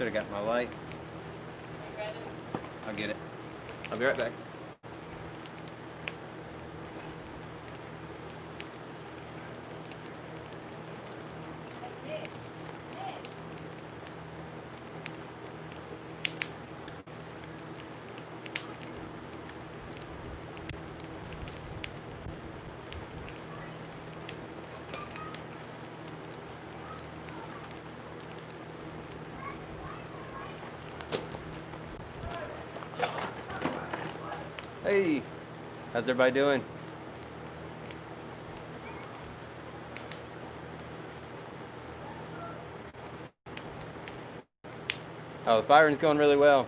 Should have got my light. I'll get it. I'll be right back. Hey, how's everybody doing? Oh, the firing's going really well.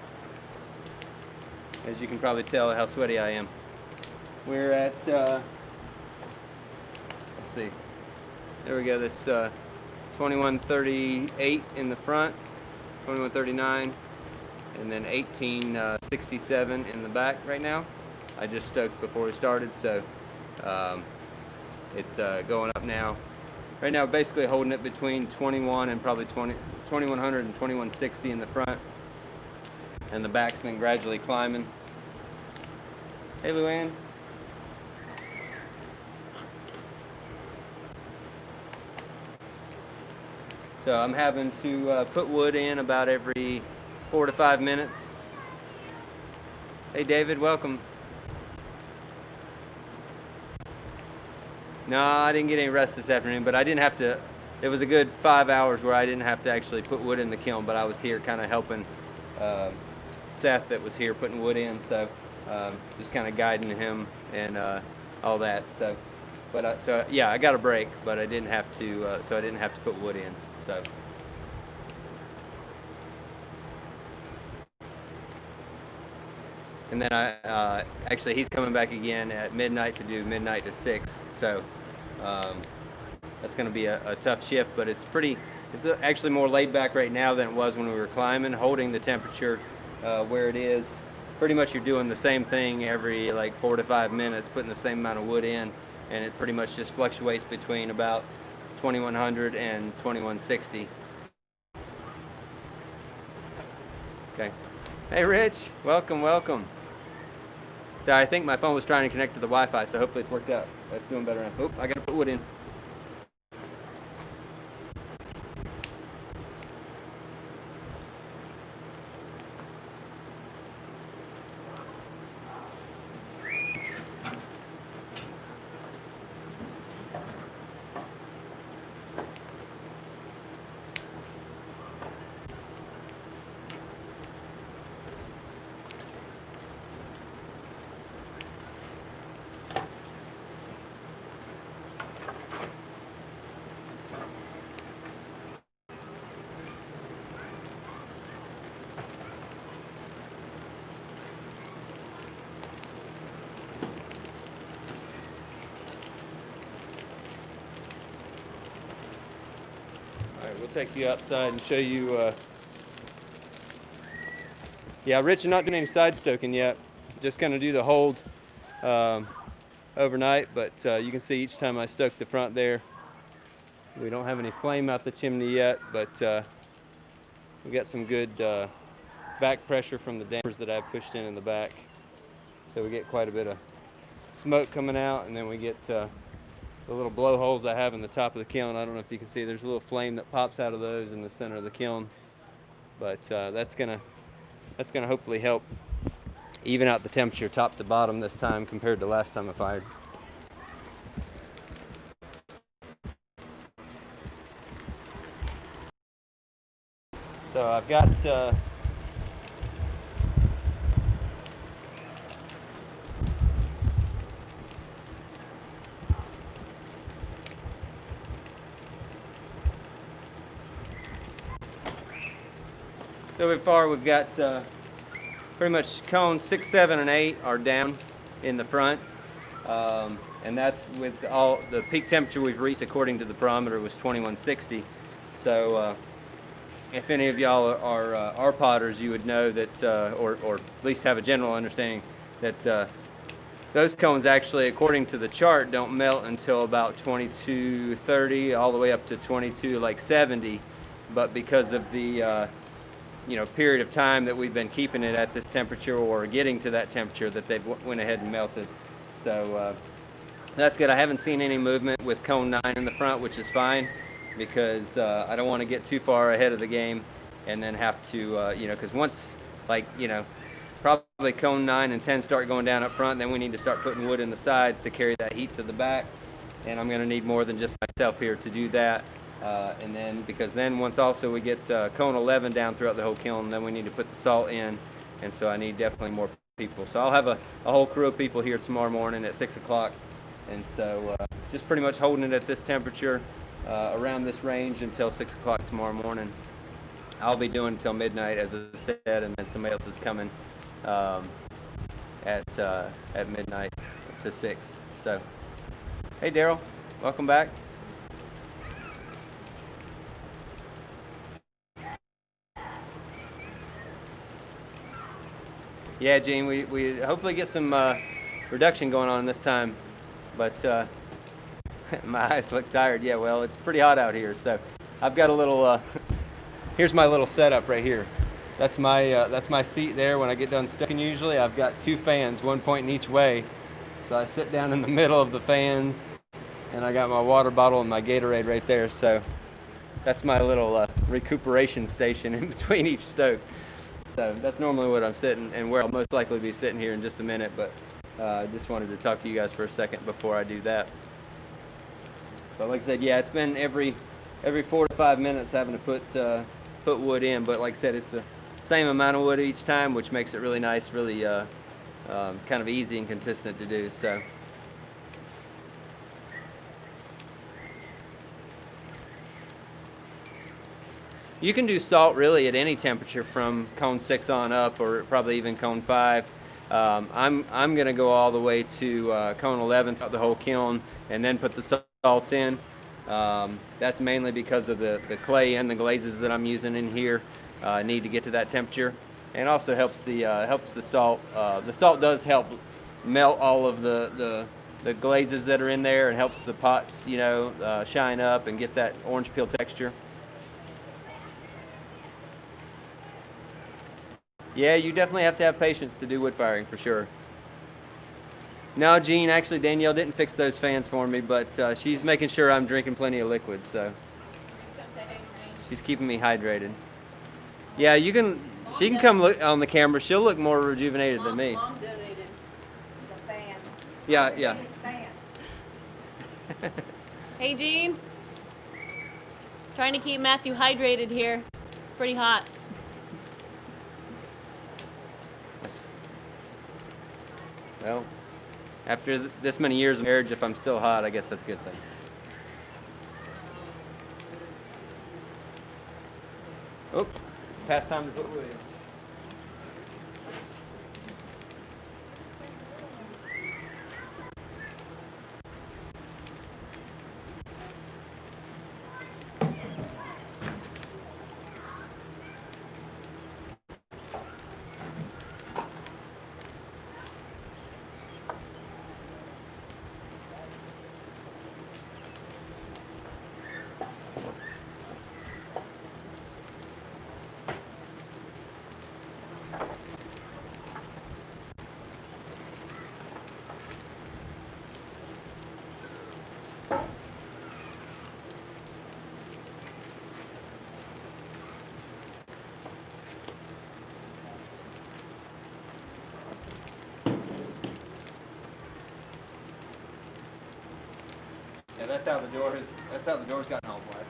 As you can probably tell how sweaty I am. We're at, let's see, there we go, this 2138 in the front, 2139, and then 1867 in the back right now. I just stoked before we started, so it's going up now. Right now, basically holding it between 21 and probably 2100 and 2160 in the front, and the back's been gradually climbing. Hey, Luann. So I'm having to put wood in about every 4 to 5 minutes. Hey, David, welcome. No, I didn't get any rest this afternoon, but I didn't have to. It was a good 5 hours where I didn't have to actually put wood in the kiln, but I was here kind of helping Seth that was here putting wood in, so just kind of guiding him and all that. So, but so yeah, I got a break, but I didn't have to. So I didn't have to put wood in. So. And then actually he's coming back again at midnight to do midnight to 6. So that's going to be a tough shift, but it's actually more laid back right now than it was when we were climbing, holding the temperature where it is. Pretty much you're doing the same thing every like 4 to 5 minutes, putting the same amount of wood in, and it pretty much just fluctuates between about 2100 and 2160. Okay. Hey Rich, welcome, welcome. So I think my phone was trying to connect to the Wi-Fi, so hopefully it's worked out. That's doing better now. Oh, I gotta put wood in. We'll take you outside and show you. Yeah, Rich, I'm not doing any side stoking yet. Just going to do the hold overnight, but you can see each time I stoke the front there, we don't have any flame out the chimney yet, but we got some good back pressure from the dampers that I pushed in the back. So we get quite a bit of smoke coming out, and then we get the little blowholes I have in the top of the kiln. I don't know if you can see, there's a little flame that pops out of those in the center of the kiln. But that's gonna hopefully help even out the temperature top to bottom this time compared to last time I fired. So I've got so far we've got pretty much cones 6, 7, and 8 are down in the front, and that's with all the peak temperature we've reached according to the barometer was 2160. So if any of y'all are potters, you would know that, or at least have a general understanding that those cones actually, according to the chart, don't melt until about 2230 all the way up to 22 like 70, but because of the period of time that we've been keeping it at this temperature or getting to that temperature that they've went ahead and melted. So that's good. I haven't seen any movement with cone 9 in the front, which is fine, because I don't want to get too far ahead of the game and then have to, because once, probably cone 9 and 10 start going down up front, then we need to start putting wood in the sides to carry that heat to the back. And I'm going to need more than just myself here to do that. And then, because then once also we get cone 11 down throughout the whole kiln, then we need to put the salt in. And so I need definitely more people. So I'll have a whole crew of people here tomorrow morning at 6 o'clock. And so just pretty much holding it at this temperature around this range until 6 o'clock tomorrow morning. I'll be doing until midnight, as I said, and then somebody else is coming at midnight to 6. So, hey Daryl, welcome back. Yeah, Gene, we hopefully get some reduction going on this time, but my eyes look tired. Yeah, well, it's pretty hot out here, so I've got a little. Here's my little setup right here. That's my seat there when I get done stoking. Usually, I've got 2 fans, one pointing each way, so I sit down in the middle of the fans, and I got my water bottle and my Gatorade right there. So that's my little recuperation station in between each stoke. So that's normally what I'm sitting, and where I'll most likely be sitting here in just a minute, but I just wanted to talk to you guys for a second before I do that. But like I said, yeah, it's been every 4 to 5 minutes having to put wood in, but like I said, it's the same amount of wood each time, which makes it really nice, really kind of easy and consistent to do. So. You can do salt really at any temperature from cone 6 on up, or probably even cone 5. I'm going to go all the way to cone 11 throughout the whole kiln and then put the salt in. That's mainly because of the clay and the glazes that I'm using in here need to get to that temperature, and also helps the salt. The salt does help melt all of the glazes that are in there, and helps the pots shine up and get that orange peel texture. Yeah, you definitely have to have patience to do wood firing for sure. No, Gene, actually Danielle didn't fix those fans for me, but she's making sure I'm drinking plenty of liquid, so she's keeping me hydrated. Yeah, she can come look on the camera. She'll look more rejuvenated than me. Mom donated the fans. Yeah, yeah. Fan. Hey, Gene. Trying to keep Matthew hydrated here. It's pretty hot. Well, after this many years of marriage, if I'm still hot, I guess that's a good thing. Oh, past time to put wood in. Yeah, that's how the door's gotten all black.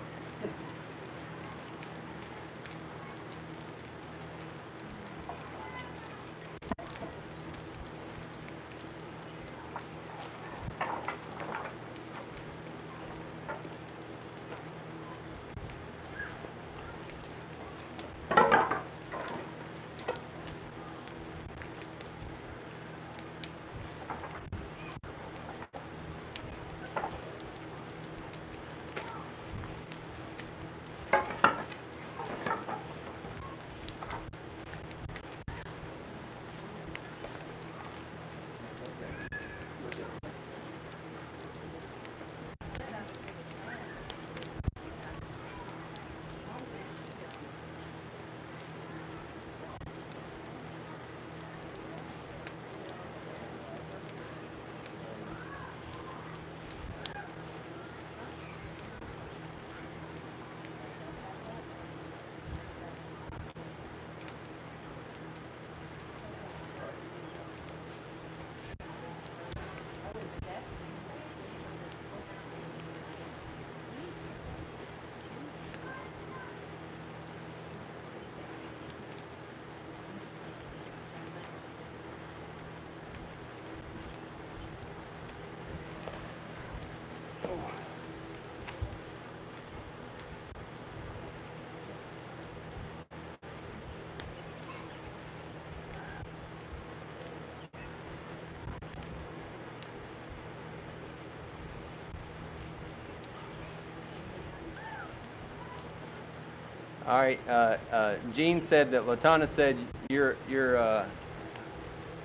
All right. Gene said that Latana said you're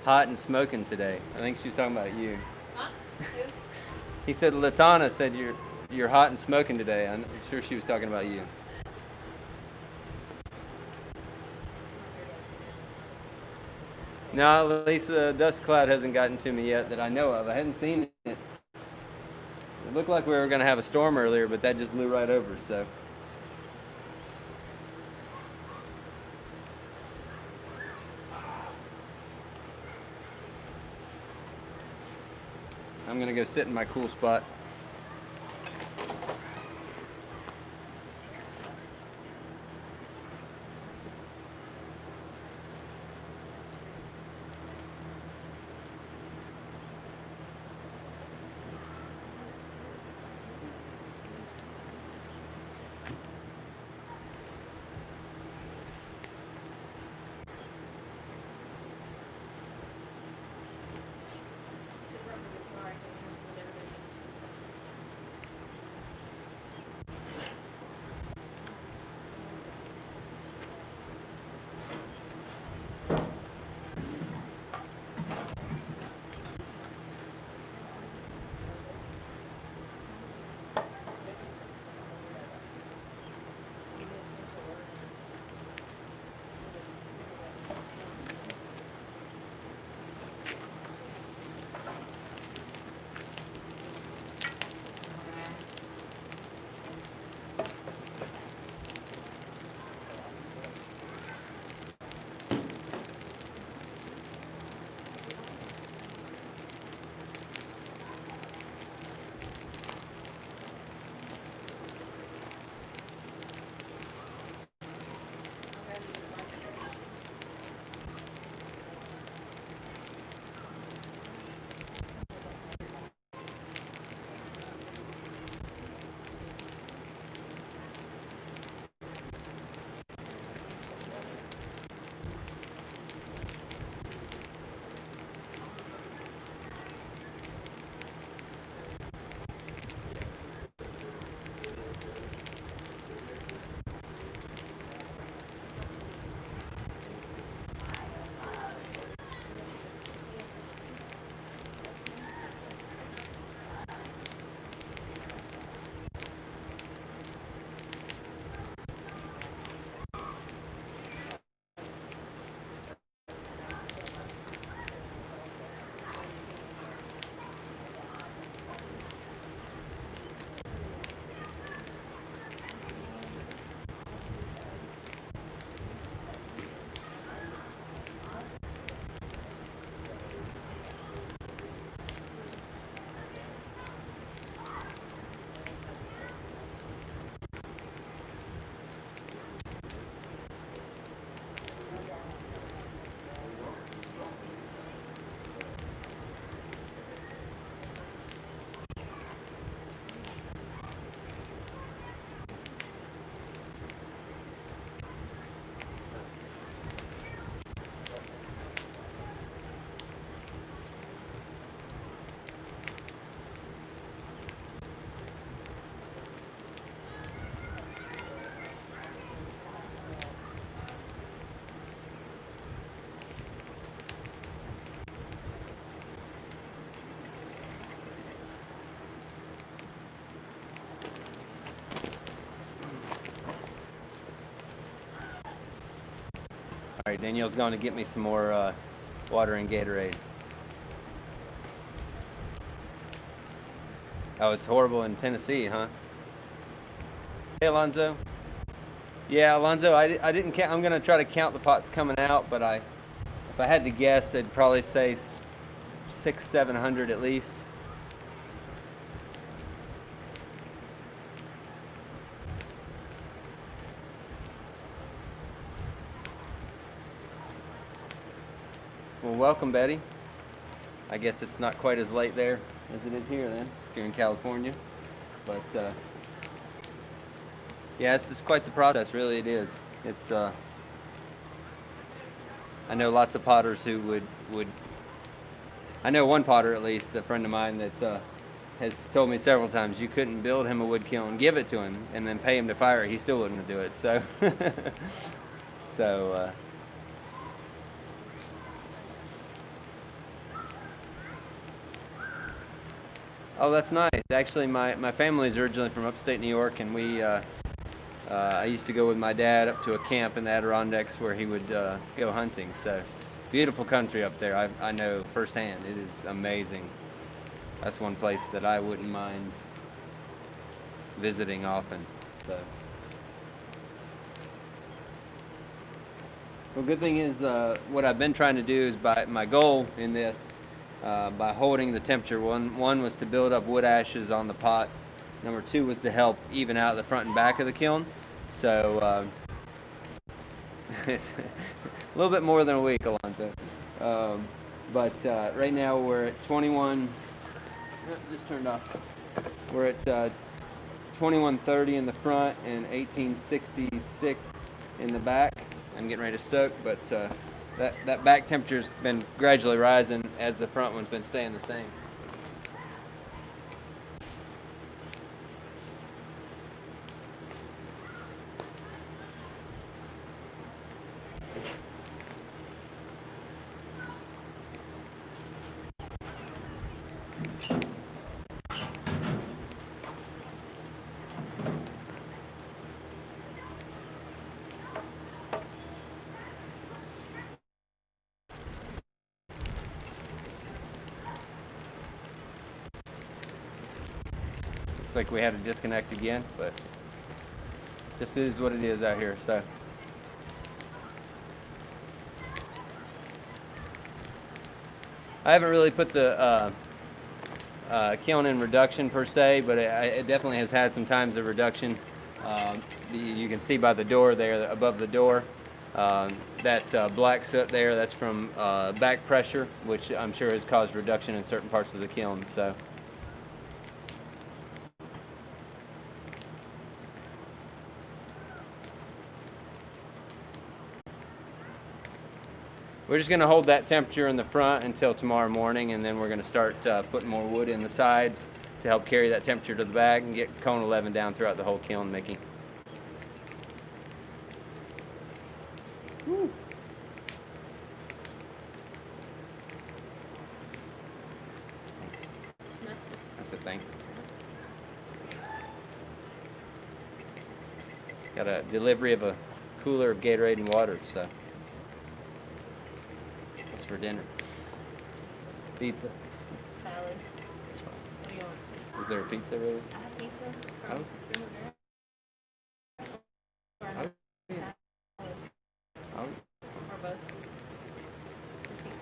hot and smoking today. I think she was talking about you. Huh? Who? He said Latana said you're hot and smoking today. I'm sure she was talking about you. No, at least the dust cloud hasn't gotten to me yet that I know of. I hadn't seen it. It looked like we were going to have a storm earlier, but that just blew right over. So. I'm going to go sit in my cool spot. All right, Danielle's going to get me some more water and Gatorade. Oh, it's horrible in Tennessee, huh? Hey, Alonzo. Yeah, Alonzo, I didn't count. I'm going to try to count the pots coming out, but if I had to guess, I'd probably say 600-700 at least. Well, welcome, Betty. I guess it's not quite as late there as it is here then, if you're in California. But yeah, it's just quite the process, really it is. It's I know lots of potters who would I know one potter at least, a friend of mine that has told me several times you couldn't build him a wood kiln, give it to him, and then pay him to fire it. He still wouldn't do it. So, so. Oh, that's nice. Actually, my family's originally from upstate New York, and I used to go with my dad up to a camp in the Adirondacks where he would go hunting. So, beautiful country up there. I know firsthand. It is amazing. That's one place that I wouldn't mind visiting often. So, well, good thing is what I've been trying to do is my goal in this. By holding the temperature. One was to build up wood ashes on the pots. Number two was to help even out the front and back of the kiln. So it's a little bit more than a week, Alonzo. But right now we're at 21. Just turned off. We're at 2130 in the front and 1866 in the back. I'm getting ready to stoke, but that back temperature's been gradually rising as the front one's been staying the same. Looks like we had to disconnect again, but this is what it is out here. So I haven't really put the kiln in reduction per se, but it definitely has had some times of reduction. You can see by the door there, above the door, that black soot there, that's from back pressure, which I'm sure has caused reduction in certain parts of the kiln. So. We're just going to hold that temperature in the front until tomorrow morning, and then we're going to start putting more wood in the sides to help carry that temperature to the back and get cone 11 down throughout the whole kiln making. Woo. I said thanks. Got a delivery of a cooler of Gatorade and water, so. For dinner. Pizza. Salad. That's fine. What do you want? Is there a pizza really? I have pizza. Oh. Oh. Yeah. Oh. Or both. Just eat.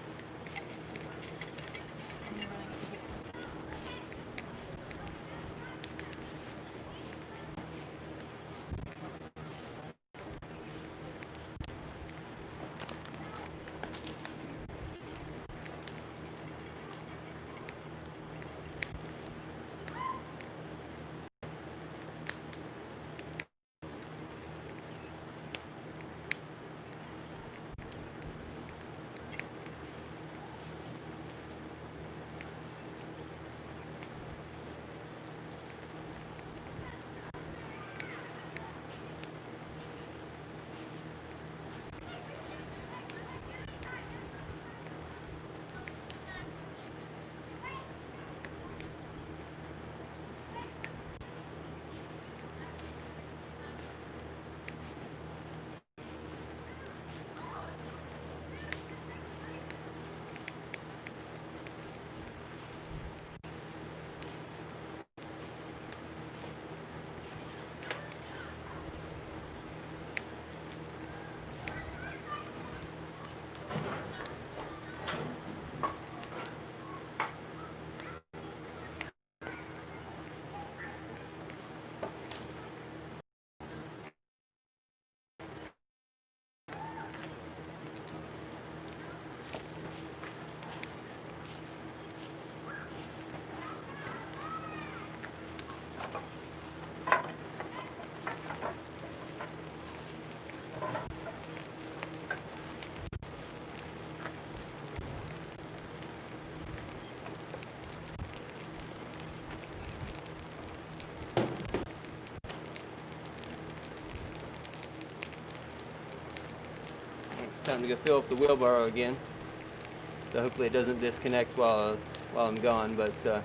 Time to go fill up the wheelbarrow again. So hopefully it doesn't disconnect while I'm gone, but a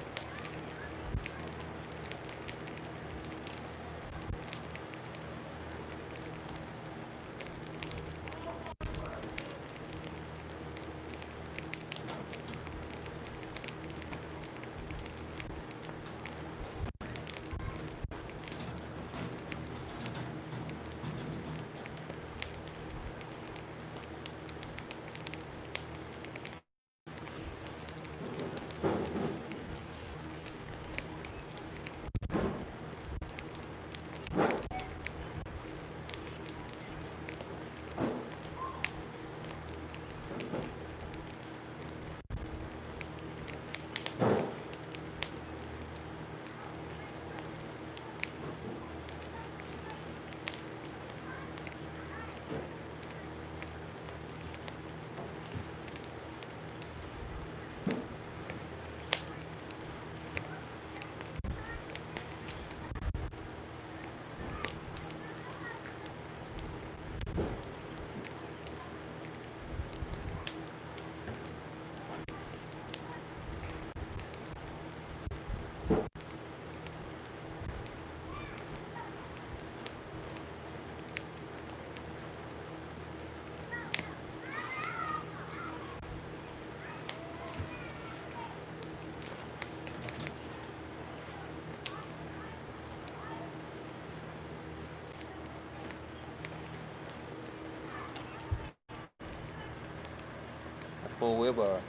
full wheelbarrow.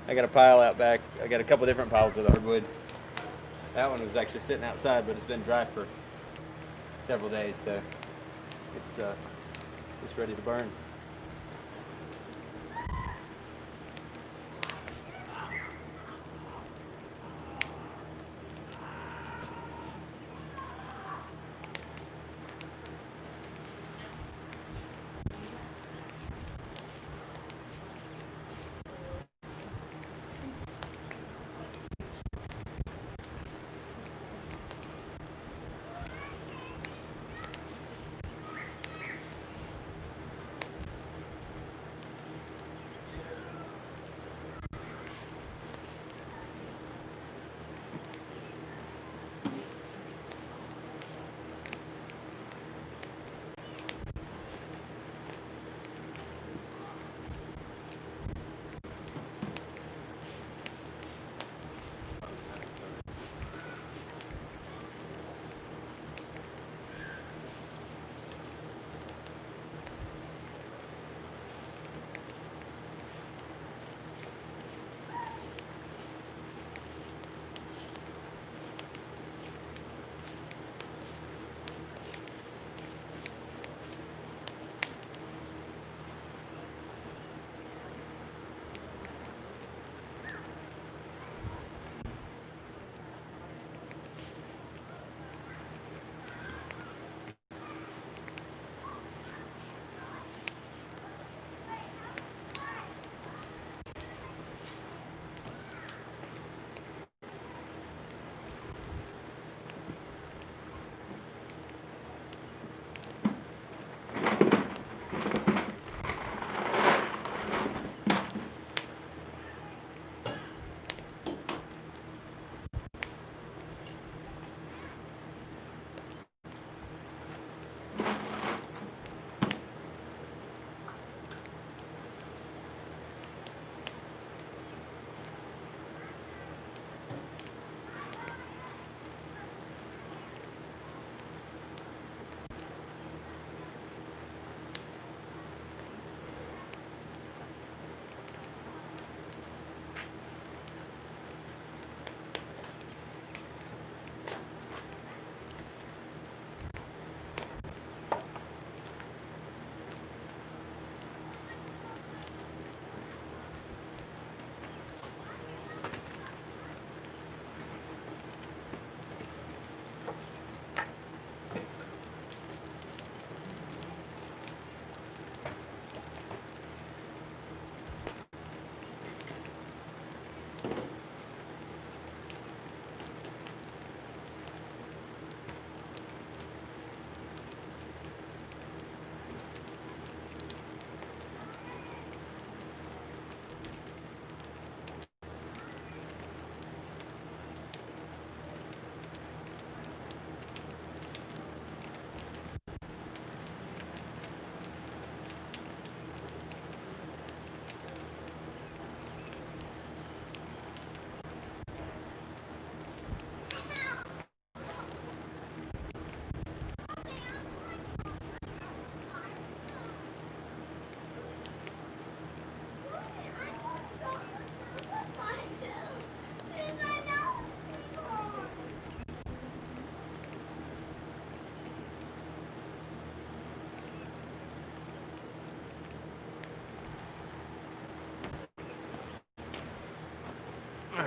I got a pile out back. I got a couple different piles of hardwood. That one was actually sitting outside, but it's been dry for several days, so it's ready to burn.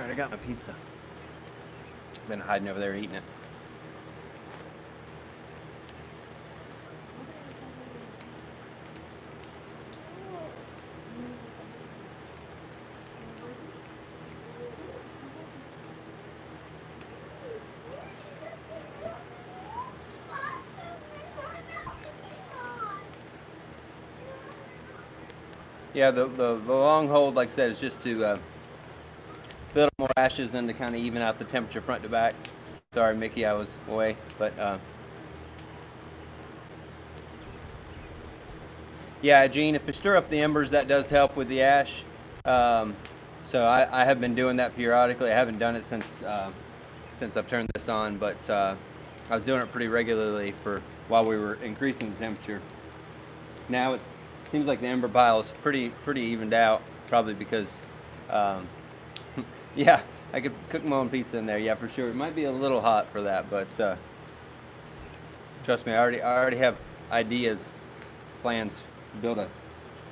Alright, I got my pizza. Been hiding over there eating it. Yeah, the long hold, like I said, is just to build up more ashes and to kind of even out the temperature front to back. Sorry, Mickey, I was away, but yeah, Gene, if you stir up the embers, that does help with the ash. So I have been doing that periodically. I haven't done it since I've turned this on, but I was doing it pretty regularly for while we were increasing the temperature. Now it seems like the ember pile is pretty evened out, probably because, yeah, I could cook my own pizza in there. Yeah, for sure. It might be a little hot for that, but trust me, I already have ideas, plans to build a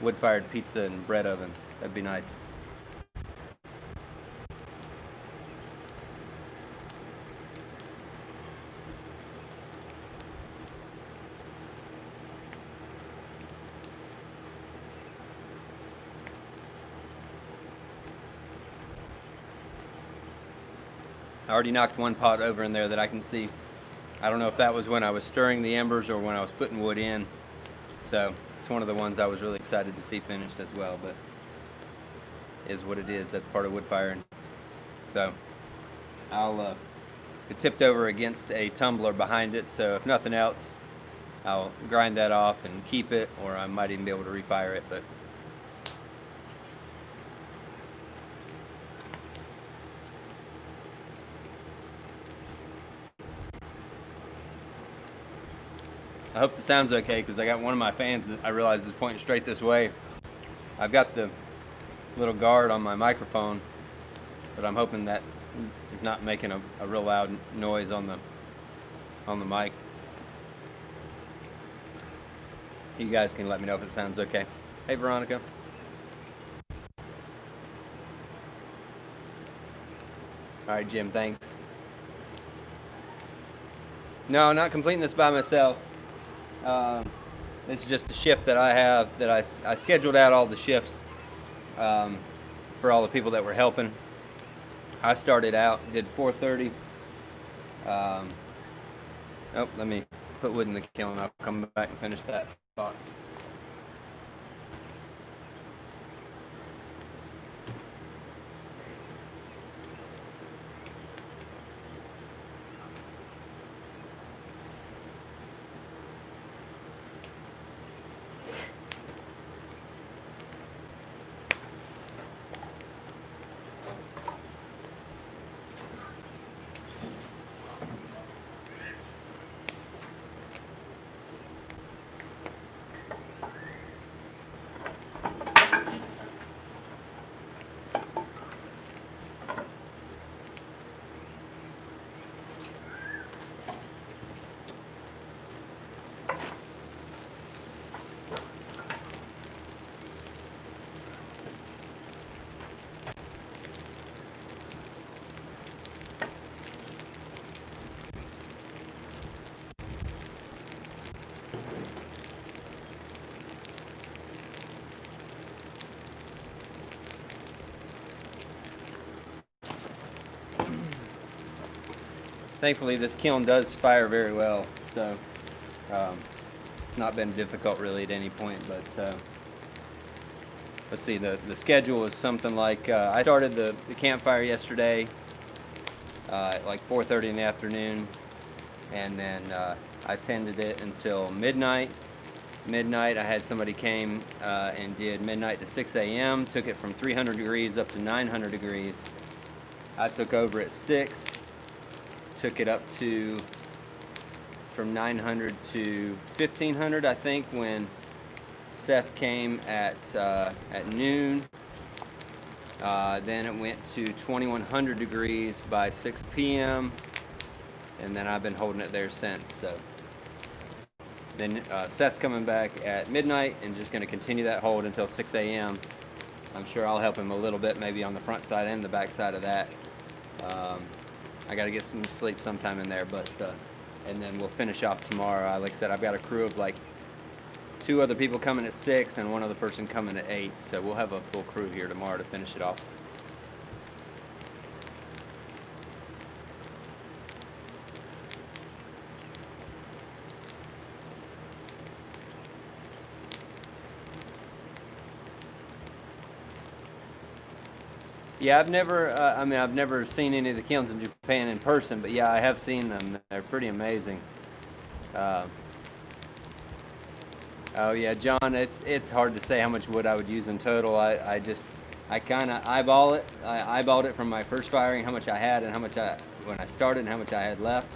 wood-fired pizza and bread oven. That'd be nice. I already knocked one pot over in there that I can see. I don't know if that was when I was stirring the embers or when I was putting wood in. So it's one of the ones I was really excited to see finished as well, but it is what it is. That's part of wood firing. So I'll it tipped over against a tumbler behind it, so if nothing else, I'll grind that off and keep it, or I might even be able to refire it, but I hope the sound's okay, because I got one of my fans that I realize is pointing straight this way. I've got the little guard on my microphone, but I'm hoping that is not making a real loud noise on the mic. You guys can let me know if it sounds okay. Hey, Veronica. All right, Jim, thanks. No, not completing this by myself. This is just a shift that I have, that I scheduled out all the shifts for all the people that were helping. I started out, did 4:30. Oh, let me put wood in the kiln. I'll come back and finish that thought. Thankfully, this kiln does fire very well, so it's not been difficult really at any point. But let's see, the schedule is something like I started the campfire yesterday at like 4:30 in the afternoon, and then I tended it until midnight. Midnight, I had somebody came and did midnight to 6 a.m., took it from 300 degrees up to 900 degrees. I took over at 6. Took it up to from 900 to 1500, I think, when Seth came at noon. Then it went to 2100 degrees by 6 p.m. and then I've been holding it there since. So then Seth's coming back at midnight and just going to continue that hold until 6 a.m. I'm sure I'll help him a little bit, maybe on the front side and the back side of that. I got to get some sleep sometime in there, but and then we'll finish off tomorrow. Like I said, I've got a crew of like 2 other people coming at 6 and 1 other person coming at 8, so we'll have a full crew here tomorrow to finish it off. Yeah, I've never seen any of the kilns in Japan in person, but yeah, I have seen them. They're pretty amazing. Oh yeah, John, it's hard to say how much wood I would use in total. I kind of eyeball it. I eyeballed it from my first firing, how much I had and how much when I started and how much I had left.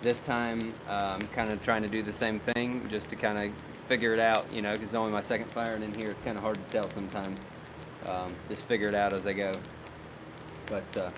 This time, I'm kind of trying to do the same thing just to kind of figure it out, you know, because it's only my second firing in here. It's kind of hard to tell sometimes. Just figure it out as I go. But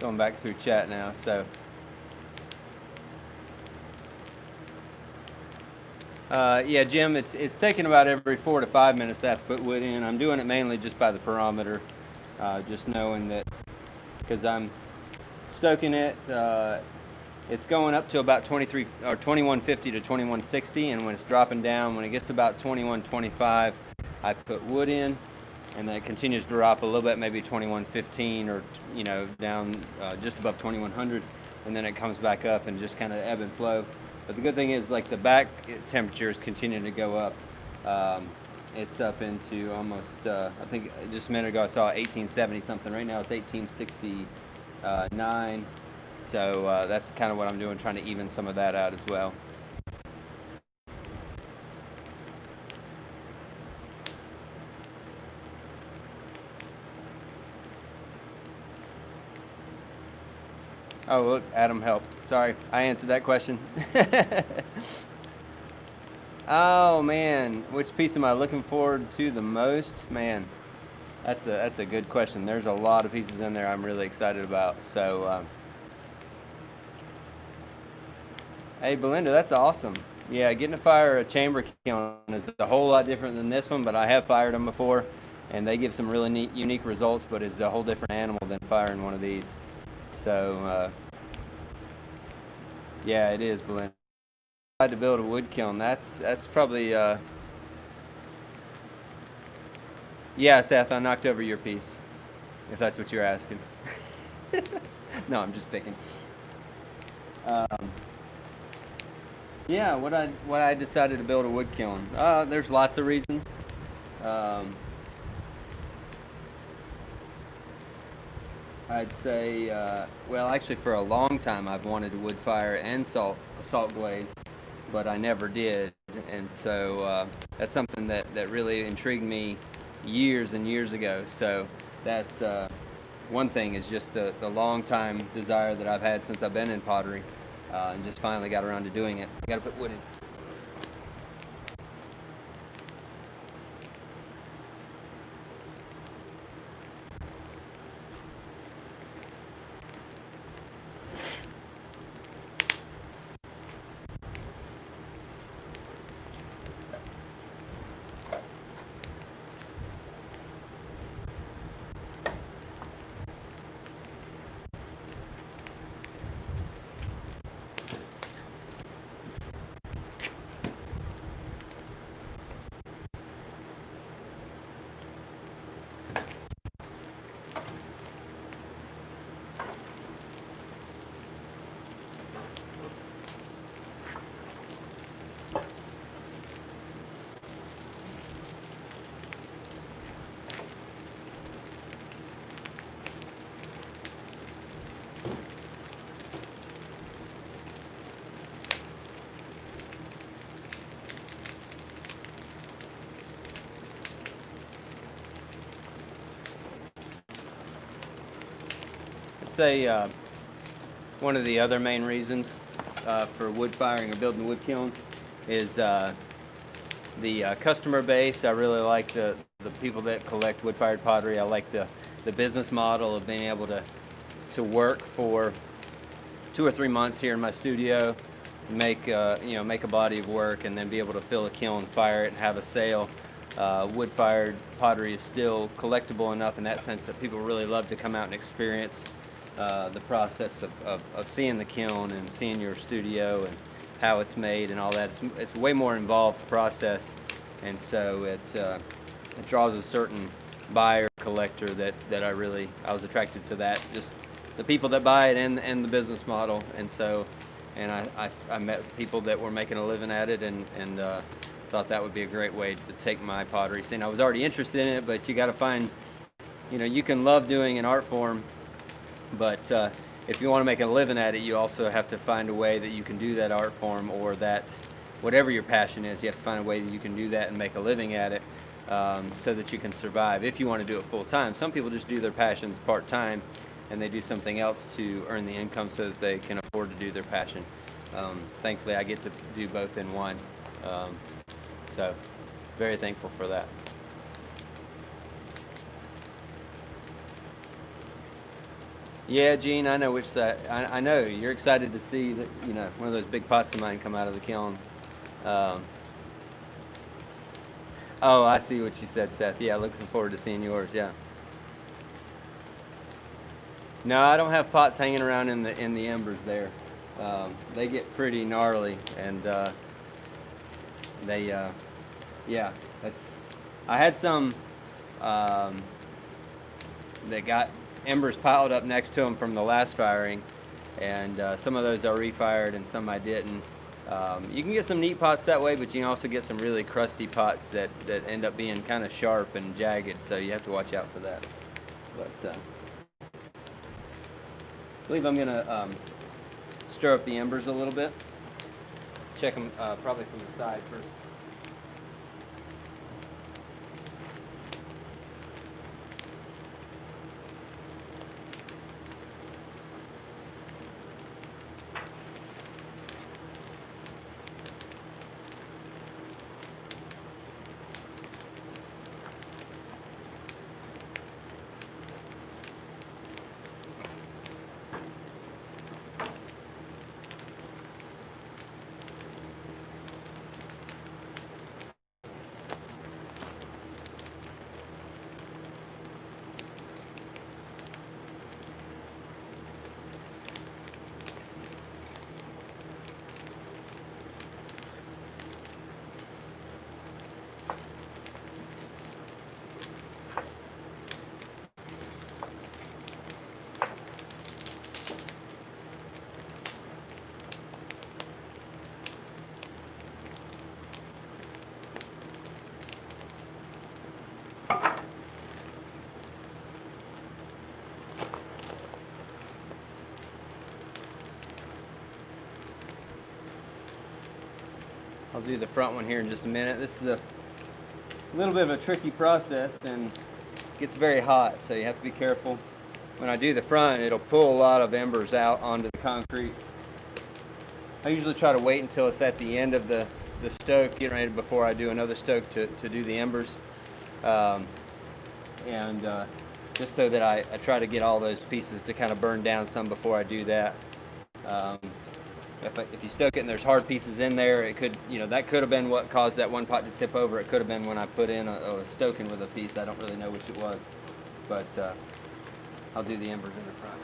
going back through chat now. So, yeah, Jim, it's taking about every 4 to 5 minutes to have to put wood in. I'm doing it mainly just by the barometer, just knowing that because I'm stoking it. It's going up to about 23 or 2150 to 2160, and when it's dropping down, when it gets to about 2125, I put wood in, and then it continues to drop a little bit, maybe 2115 or down just above 2100, and then it comes back up and just kind of ebb and flow. But the good thing is, like, the back temperature is continuing to go up. It's up into almost I think just a minute ago I saw 1870 something. Right now it's 1869. So that's kind of what I'm doing, trying to even some of that out as well. Oh, look, Adam helped. Sorry, I answered that question. Oh man, which piece am I looking forward to the most? Man, that's a good question. There's a lot of pieces in there I'm really excited about. So, hey Belinda, that's awesome. Yeah, getting to fire a chamber kiln is a whole lot different than this one, but I have fired them before, and they give some really neat, unique results. But it's a whole different animal than firing one of these. So, yeah, it is, Belinda. I had to build a wood kiln. That's probably yeah, Seth. I knocked over your piece, if that's what you're asking. No, I'm just picking. Yeah, what I decided to build a wood kiln. There's lots of reasons. I'd say, well, actually, for a long time, I've wanted a wood fire and salt glaze, but I never did. And so that's something that really intrigued me years and years ago. So that's one thing, is just the long time desire that I've had since I've been in pottery, and just finally got around to doing it. I got to put wood in. Say one of the other main reasons for wood firing or building a wood kiln is the customer base. I really like the people that collect wood-fired pottery. I like the business model of being able to work for 2 or 3 months here in my studio, make make a body of work, and then be able to fill a kiln, fire it, and have a sale. Wood-fired pottery is still collectible enough in that sense that people really love to come out and experience the process of seeing the kiln and seeing your studio and how it's made and all that. It's a way more involved process, and so it draws a certain buyer collector that I was attracted to that, just the people that buy it and the business model. And so I met people that were making a living at it, and thought that would be a great way to take my pottery scene. I was already interested in it, but you got to find, you can love doing an art form, but if you want to make a living at it, you also have to find a way that you can do that art form, or that whatever your passion is, you have to find a way that you can do that and make a living at it, so that you can survive if you want to do it full time. Some people just do their passions part time, and they do something else to earn the income so that they can afford to do their passion. Thankfully, I get to do both in one. So very thankful for that. Yeah, Gene, I know which side. I know you're excited to see that, one of those big pots of mine come out of the kiln. Um, oh, I see what you said, Seth. Yeah, looking forward to seeing yours. Yeah. No, I don't have pots hanging around in the embers there. They get pretty gnarly, and they, yeah, that's. I had some um, that got embers piled up next to them from the last firing, and some of those I refired and some I didn't. You can get some neat pots that way, but you can also get some really crusty pots that end up being kind of sharp and jagged, so you have to watch out for that. But I believe I'm going to stir up the embers a little bit. Check them probably from the side first. I'll do the front one here in just a minute. This is a little bit of a tricky process and gets very hot, so you have to be careful. When I do the front, it'll pull a lot of embers out onto the concrete. I usually try to wait until it's at the end of the stoke, getting ready before I do another stoke to do the embers. And just so that I try to get all those pieces to kind of burn down some before I do that. If you stoke it and there's hard pieces in there, it could, that could have been what caused that one pot to tip over. It could have been when I put in a stoking with a piece. I don't really know which it was, but I'll do the embers in the front.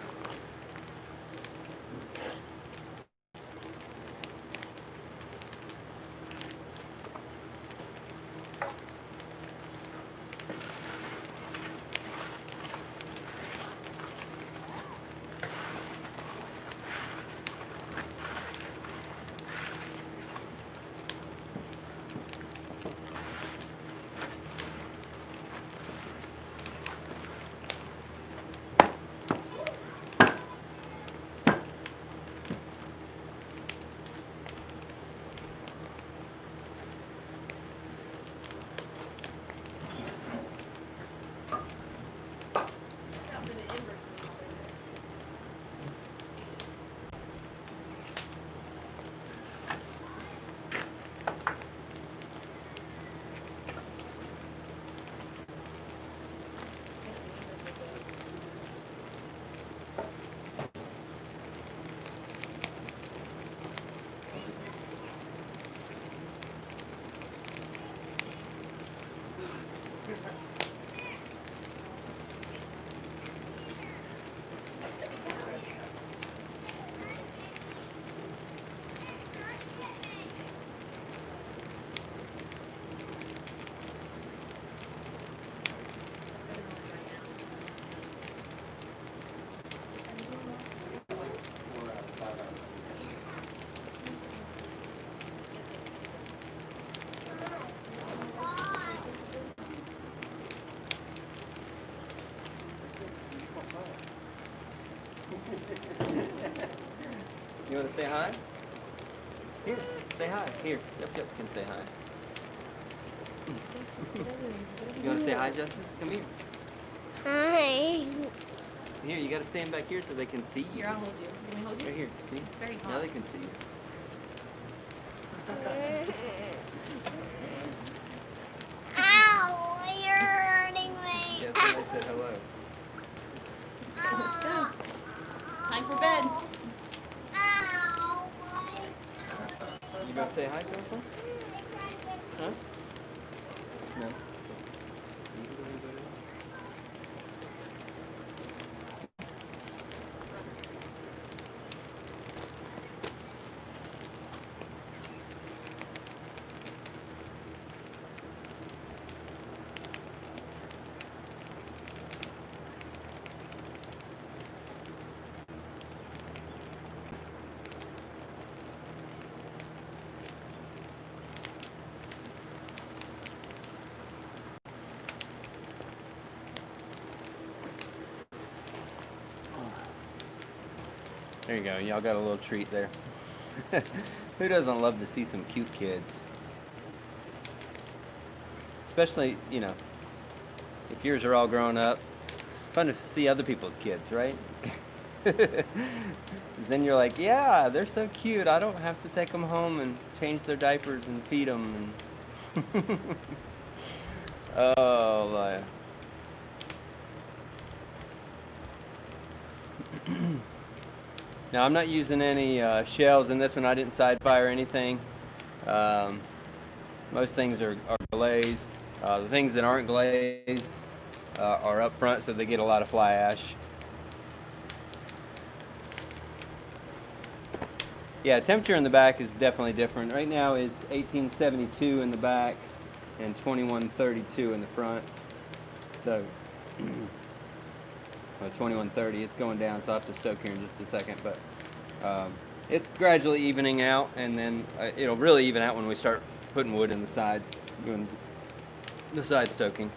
You want to say hi? Here, say hi. Here, Yep can say hi. You want to say hi, Justice? Come here. Hi. Here, you got to stand back here so they can see you. Here, I'll hold you. Can I hold you? Right here, see? It's very hot. Now they can see you. Ow, you're hurting me. Yeah, somebody said hello. Ow. There you go. Y'all got a little treat there. Who doesn't love to see some cute kids? Especially, you know, if yours are all grown up. It's fun to see other people's kids, right? 'Cause then you're like, yeah, they're so cute. I don't have to take them home and change their diapers and feed them. And oh, Lord. Now, I'm not using any shells in this one. I didn't side fire anything. Um, most things are glazed. The things that aren't glazed are up front, so they get a lot of fly ash. Yeah, temperature in the back is definitely different. Right now it's 1872 in the back and 2132 in the front. So, well, 2130, it's going down, so I'll have to stoke here in just a second. But it's gradually evening out, and then it'll really even out when we start putting wood in the sides, doing the side stoking.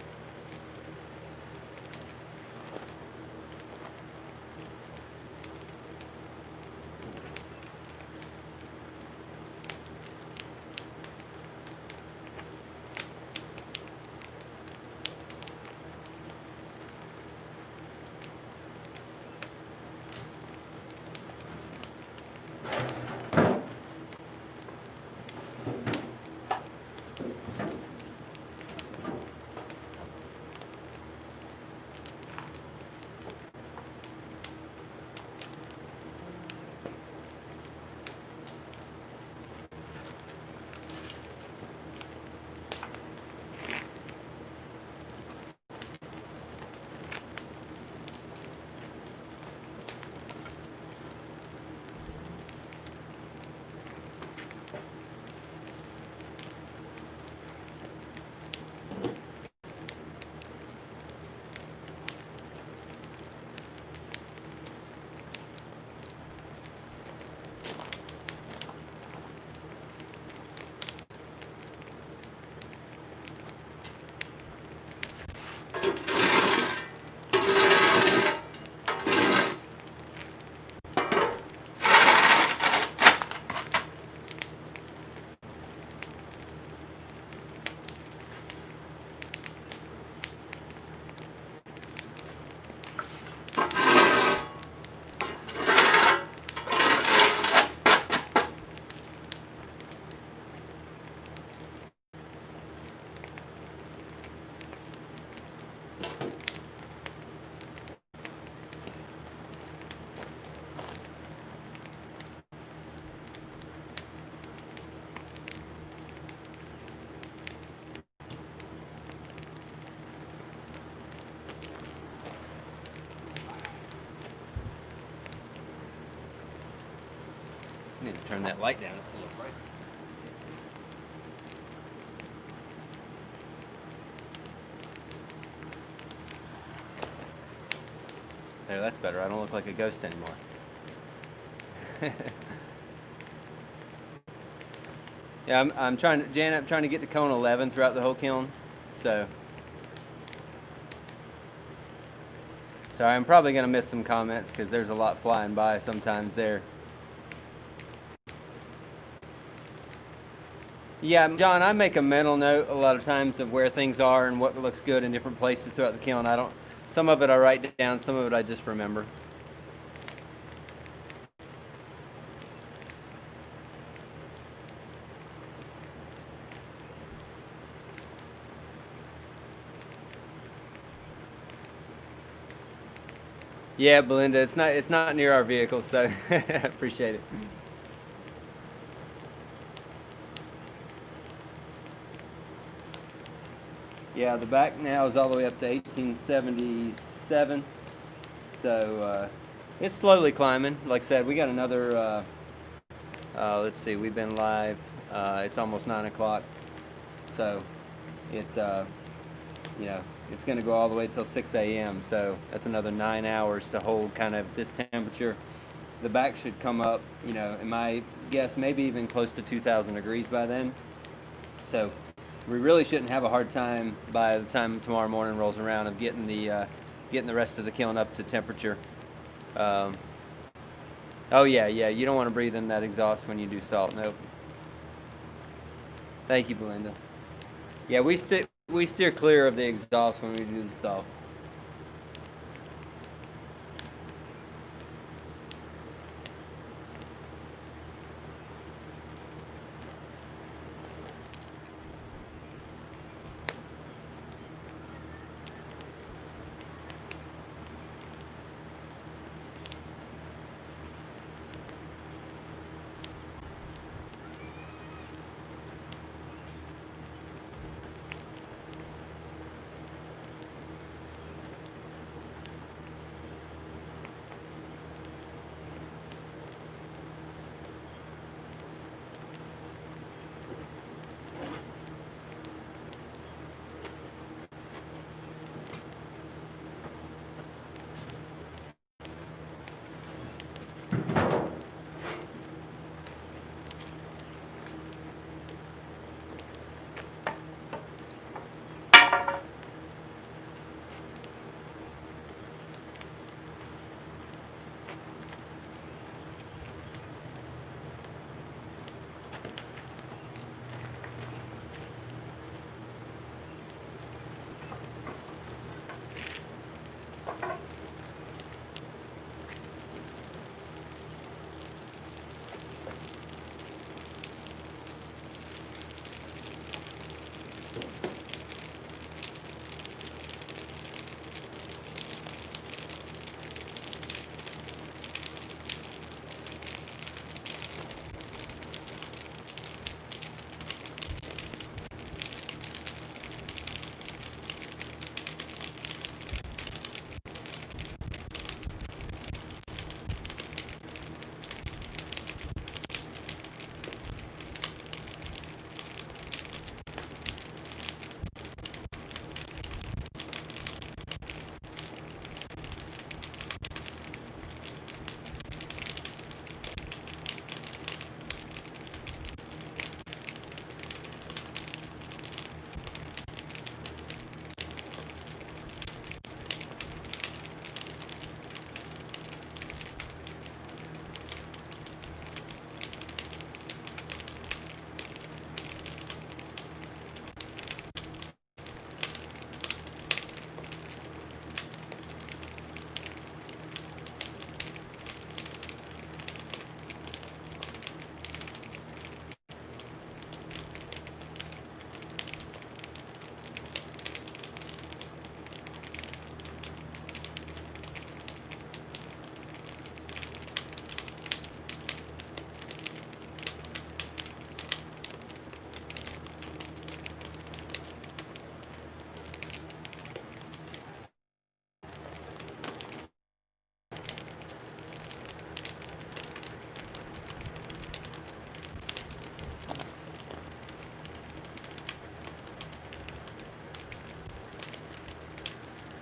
I need to turn that light down. It's a little bright. There, that's better. I don't look like a ghost anymore. Yeah, I'm trying to, Janet, I'm trying to get to cone 11 throughout the whole kiln. So, sorry, I'm probably going to miss some comments because there's a lot flying by sometimes there. Yeah, John, I make a mental note a lot of times of where things are and what looks good in different places throughout the kiln. Some of it I write down, some of it I just remember. Yeah, Belinda, it's not near our vehicle, so I appreciate it. Yeah, the back now is all the way up to 1877, so it's slowly climbing. Like I said, we got another, let's see, we've been live, it's almost 9 o'clock, so it's, you know, it's going to go all the way till 6 a.m., so that's another 9 hours to hold kind of this temperature. The back should come up, you know, in my guess, maybe even close to 2,000 degrees by then. So we really shouldn't have a hard time by the time tomorrow morning rolls around of getting the rest of the kiln up to temperature. Oh yeah, yeah. You don't want to breathe in that exhaust when you do salt. Nope. Thank you, Belinda. Yeah, we steer clear of the exhaust when we do the salt.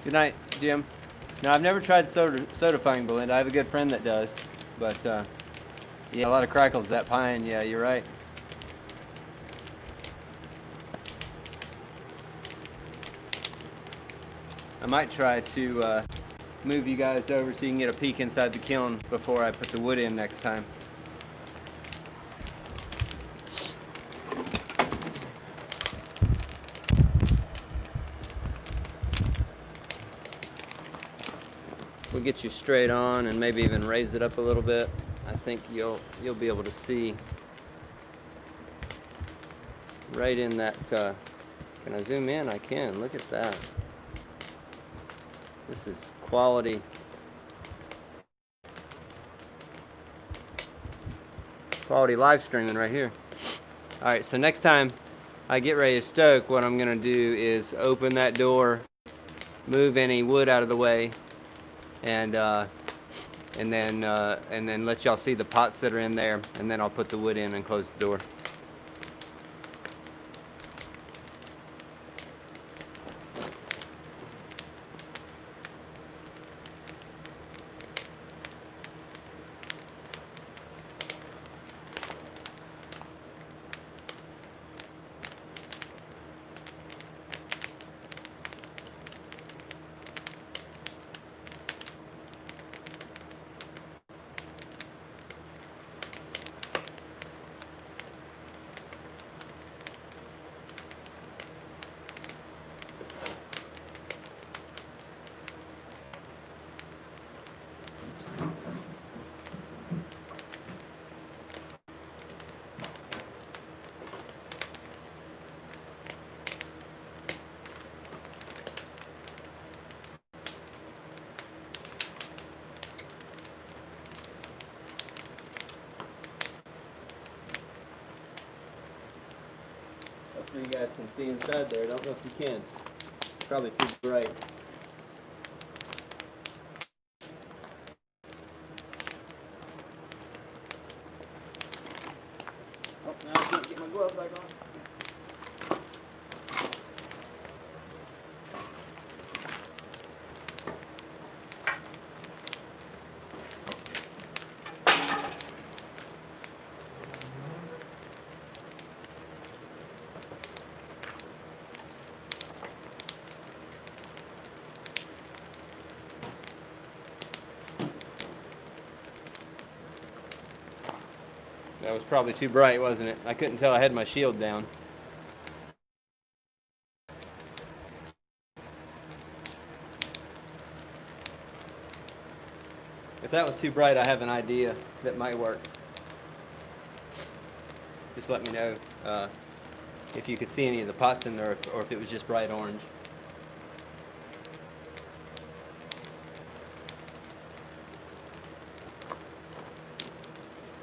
Good night, Jim. No, I've never tried sodifying, Belinda. I have a good friend that does, but yeah, a lot of crackles. That pine. Yeah, you're right. I might try to move you guys over so you can get a peek inside the kiln before I put the wood in next time. We'll get you straight on and maybe even raise it up a little bit. I think you'll be able to see right in that. Can I zoom in? I can. Look at that. This is quality. Quality live streaming right here. All right, so next time I get ready to stoke, what I'm gonna do is open that door, move any wood out of the way, and then let y'all see the pots that are in there, and then I'll put the wood in and close the door. guys can see inside there. I don't know if you can. It's probably too bright. Oh, now I can't get my glove back on. That was probably too bright, wasn't it? I couldn't tell I had my shield down. If that was too bright, I have an idea that might work. Just let me know if you could see any of the pots in there or if it was just bright orange.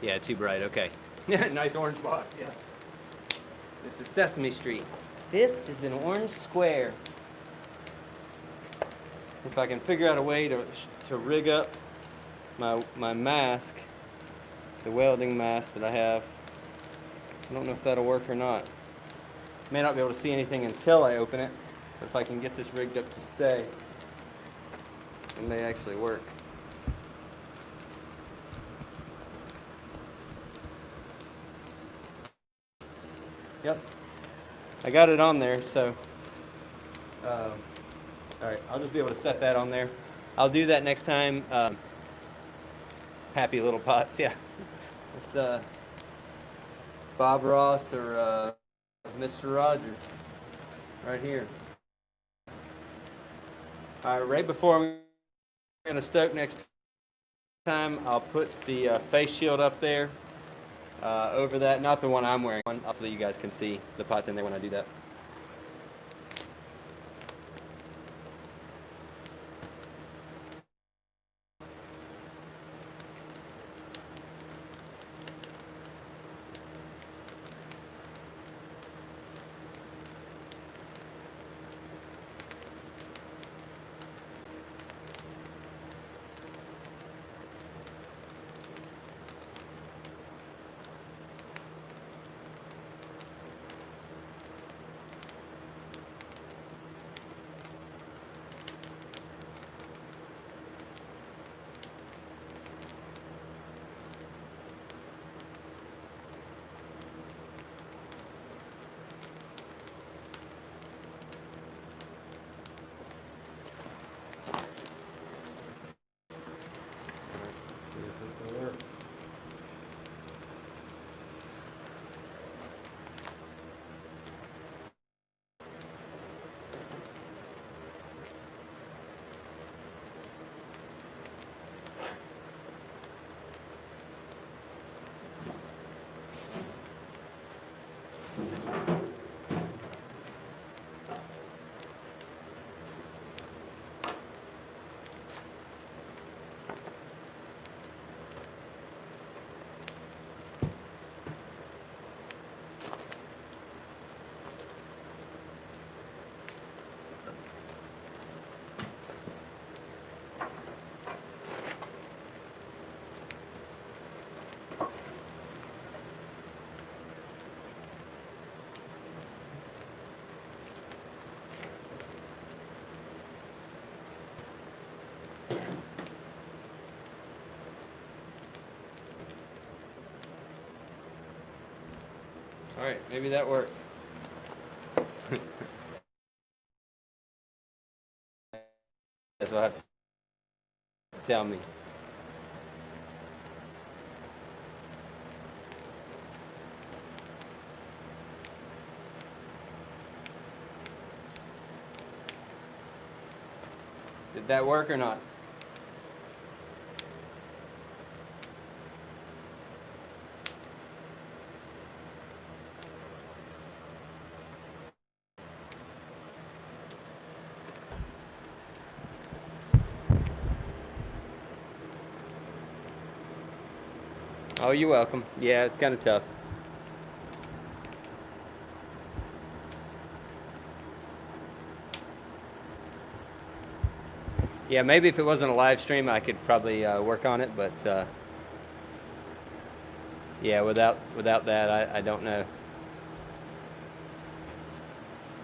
Yeah, too bright, okay. Nice orange box, yeah. This is Sesame Street. This is an orange square. If I can figure out a way to rig up my mask, the welding mask that I have, I don't know if that'll work or not. May not be able to see anything until I open it, but if I can get this rigged up to stay, it may actually work. Yep, I got it on there, so all right, I'll just be able to set that on there. I'll do that next time. Happy little pots, yeah. It's Bob Ross or Mr. Rogers right here. All right, right before I'm gonna stoke next time, I'll put the face shield up there. Over that, not the one I'm wearing. Hopefully you guys can see the pots in there when I do that. See if this will work. All right, maybe that worked. That's what I have to tell me. Did that work or not? Oh, you're welcome. Yeah, it's kind of tough. Yeah, maybe if it wasn't a live stream, I could probably work on it, but yeah, without that, I don't know.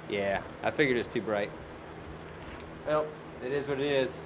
Yeah, I figured it was too bright. Well, it is what it is.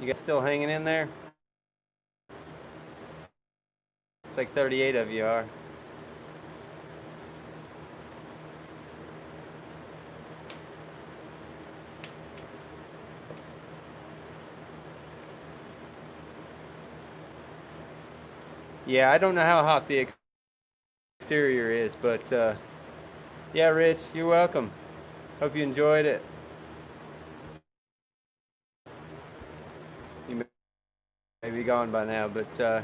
You guys still hanging in there? It's like 38 of you are. Yeah, I don't know how hot the exterior is, but yeah, Rich, you're welcome. Hope you enjoyed it. You may be gone by now, but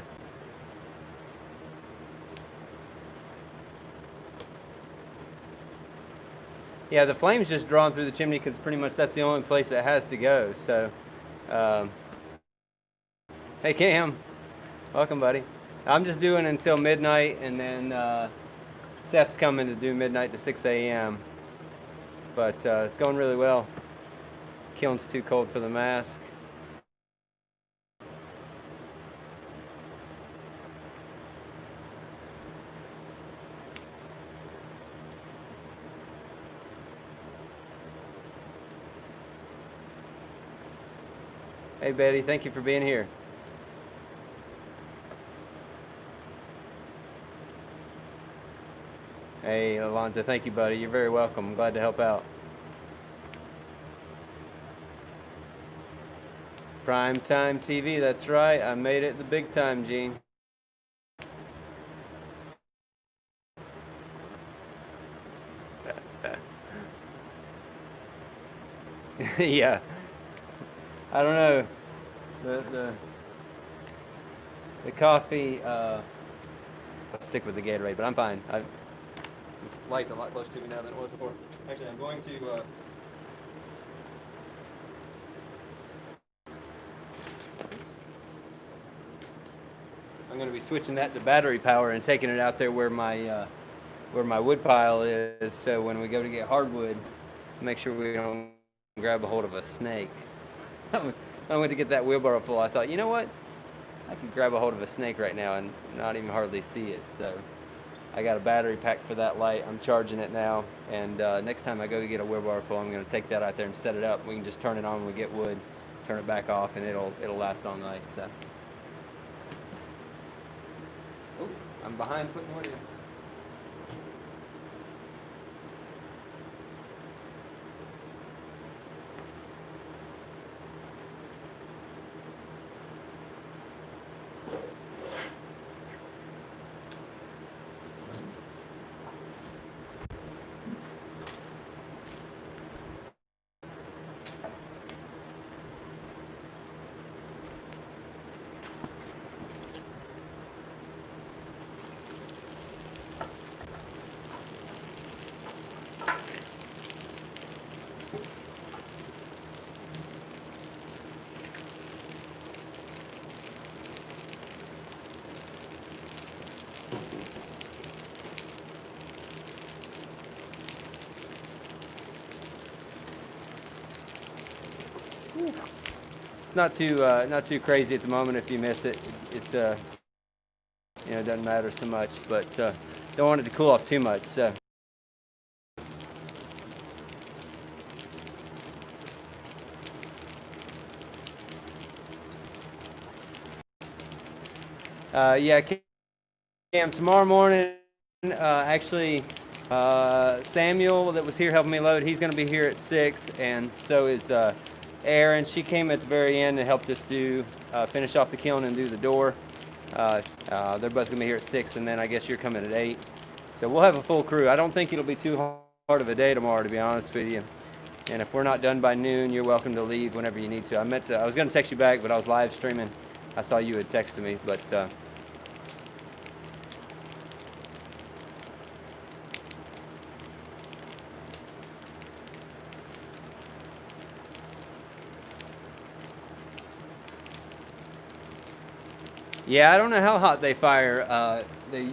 yeah, the flame's just drawn through the chimney because pretty much that's the only place it has to go. So, um, hey Cam, welcome, buddy. I'm just doing until midnight, and then Seth's coming to do midnight to 6 a.m. But it's going really well. Kiln's too cold for the mask. Hey Betty, thank you for being here. Hey Alonzo, thank you, buddy. You're very welcome. I'm glad to help out. Prime time TV, that's right. I made it the big time, Gene. Yeah. I don't know. The coffee. I'll stick with the Gatorade, but I'm fine. This light's a lot closer to me now than it was before. Actually, I'm going to. I'm going to be switching that to battery power and taking it out there where my wood pile is. So when we go to get hardwood, make sure we don't grab a hold of a snake. I went to get that wheelbarrow full. I thought, you know what? I could grab a hold of a snake right now and not even hardly see it. So I got a battery pack for that light. I'm charging it now. And next time I go to get a wheelbarrow full, I'm going to take that out there and set it up. We can just turn it on when we get wood, turn it back off, and it'll last all night. So. Oh, I'm behind putting wood in. It's not too crazy at the moment. If you miss it, it's it doesn't matter so much. But don't want it to cool off too much. So. Yeah, Cam. Tomorrow morning, actually, Samuel that was here helping me load. He's going to be here at 6, and so is Erin. She came at the very end and helped us finish off the kiln and do the door. They're both going to be here at 6, and then I guess you're coming at 8. So we'll have a full crew. I don't think it'll be too hard of a day tomorrow, to be honest with you. And if we're not done by noon, you're welcome to leave whenever you need to. I was going to text you back, but I was live streaming. I saw you had texted me, but yeah, I don't know how hot they fire. They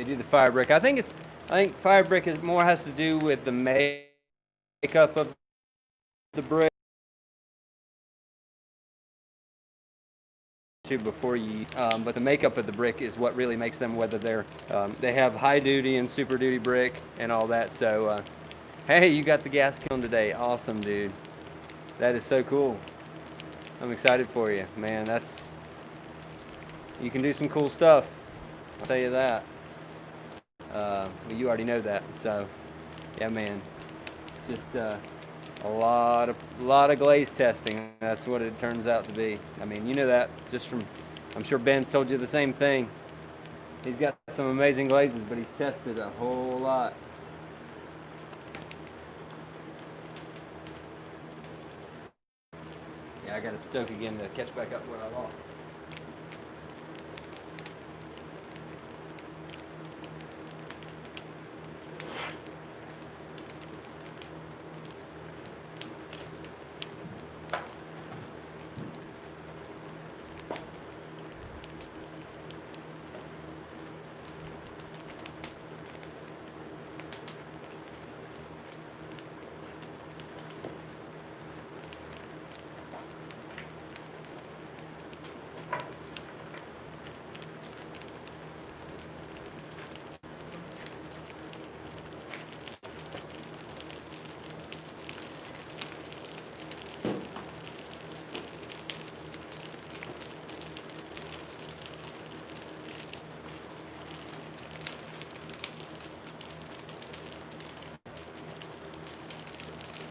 do the fire brick. I think fire brick has to do with the makeup of the brick. Before you, but the makeup of the brick is what really makes them, whether they have high duty and super duty brick and all that. So, hey, you got the gas kiln today. Awesome, dude. That is so cool. I'm excited for you, man. You can do some cool stuff. I'll tell you that. Well, you already know that. So, yeah, man. Just a lot of glaze testing. That's what it turns out to be. I mean, you know that just from. I'm sure Ben's told you the same thing. He's got some amazing glazes, but he's tested a whole lot. Yeah, I got to stoke again to catch back up what I lost.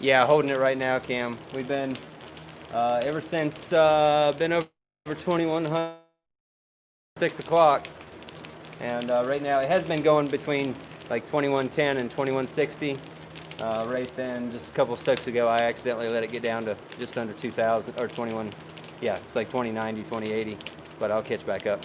Yeah, holding it right now, Cam. We've been ever since been over 2100 6 o'clock, and right now it has been going between like 2110 and 2160. Right then, just a couple stokes ago, I accidentally let it get down to just under 2000 or 21. Yeah, it's like 2090, 2080, but I'll catch back up.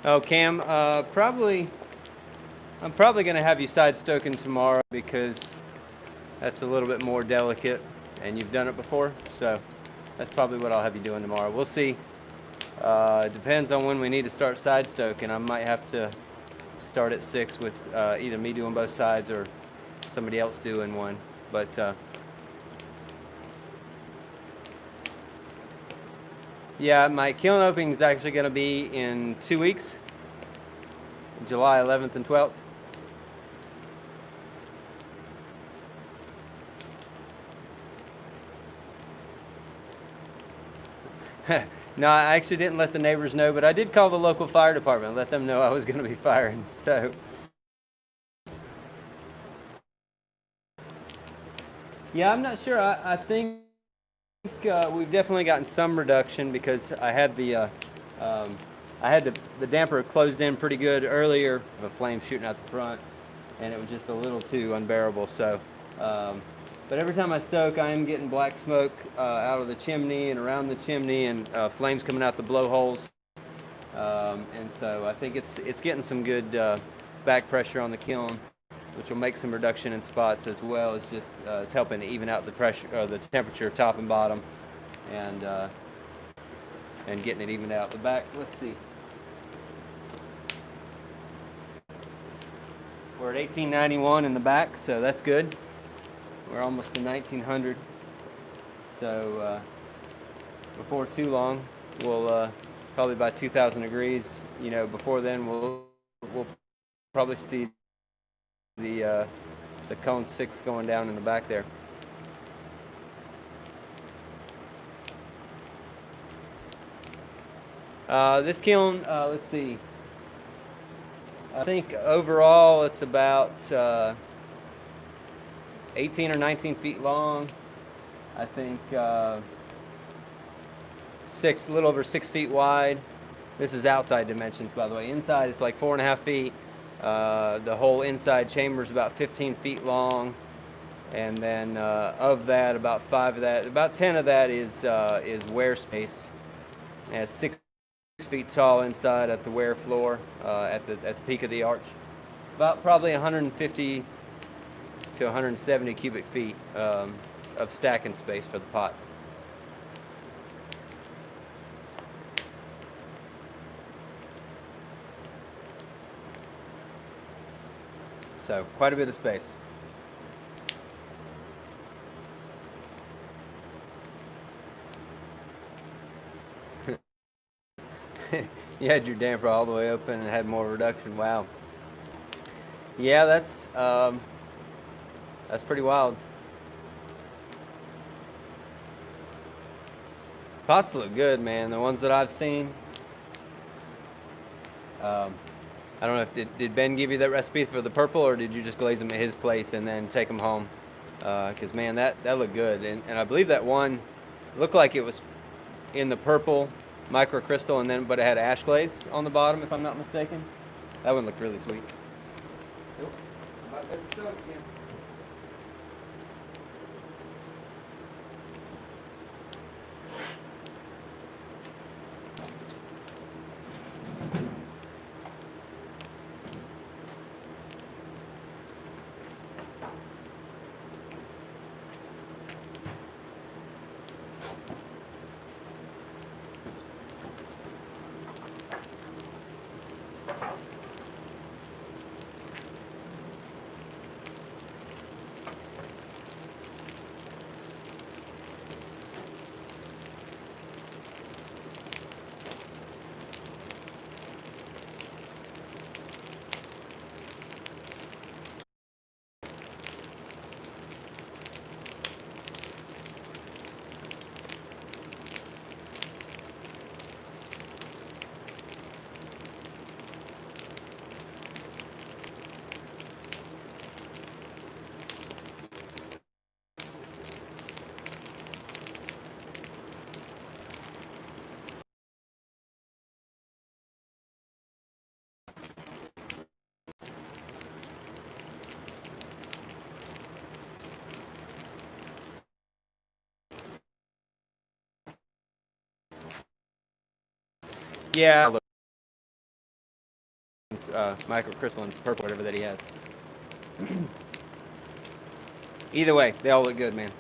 Oh, Cam, I'm probably going to have you side stoking tomorrow because that's a little bit more delicate and you've done it before. So that's probably what I'll have you doing tomorrow. We'll see. It depends on when we need to start side stoking. I might have to start at 6 with either me doing both sides or somebody else doing one. But yeah, my kiln opening is actually going to be in 2 weeks, July 11th and 12th. No, I actually didn't let the neighbors know, but I did call the local fire department and let them know I was going to be firing. So, yeah, I'm not sure. I think we've definitely gotten some reduction because I had the damper closed in pretty good earlier, the flame shooting out the front, and it was just a little too unbearable. So, but every time I stoke, I am getting black smoke out of the chimney and around the chimney, and flames coming out the blowholes. And so I think it's getting some good back pressure on the kiln, which will make some reduction in spots as well as just it's helping to even out the pressure, the temperature top and bottom, and getting it evened out the back. Let's see. We're at 1891 in the back, so that's good. We're almost to 1900. So before too long, we'll probably by 2000 degrees. You know, before then, we'll probably see the cone 6 going down in the back there. This kiln, let's see. I think overall it's about 18 or 19 feet long. I think a little over 6 feet wide. This is outside dimensions, by the way. Inside it's like 4.5 feet. The whole inside chamber is about 15 feet long, and then of that, about 10 of that is wear space. And it's 6 feet tall inside at the wear floor, at the peak of the arch. About probably 150 to 170 cubic feet of stacking space for the pots. So quite a bit of space. You had your damper all the way open and had more reduction. Wow. Yeah, that's pretty wild. Pots look good, man. The ones that I've seen. I don't know if did Ben give you that recipe for the purple, or did you just glaze them at his place and then take them home? Because man, that looked good, and I believe that one looked like it was in the purple microcrystal, and then but it had ash glaze on the bottom, if I'm not mistaken. That one looked really sweet. Nope. Yeah. Microcrystalline purple, whatever that he has. Either way, they all look good, man.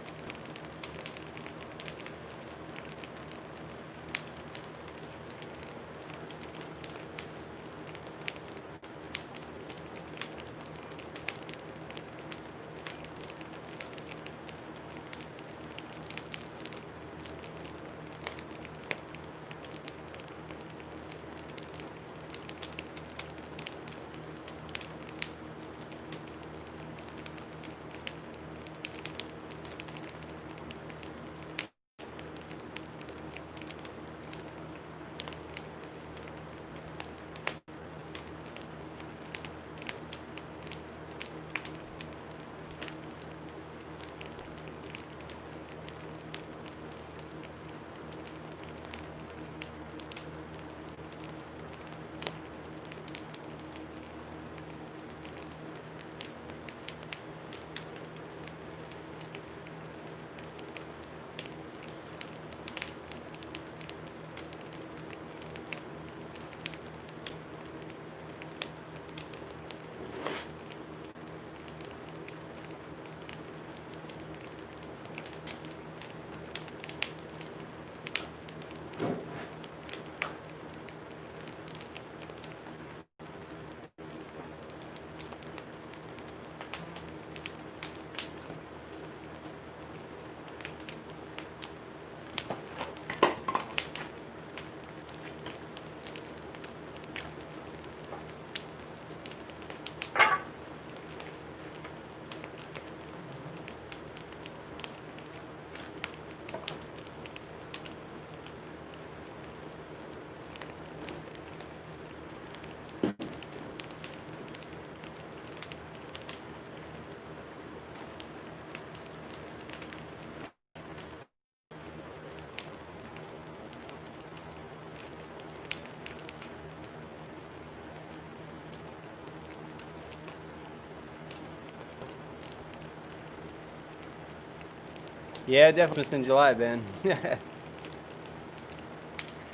Yeah, definitely in July, Ben.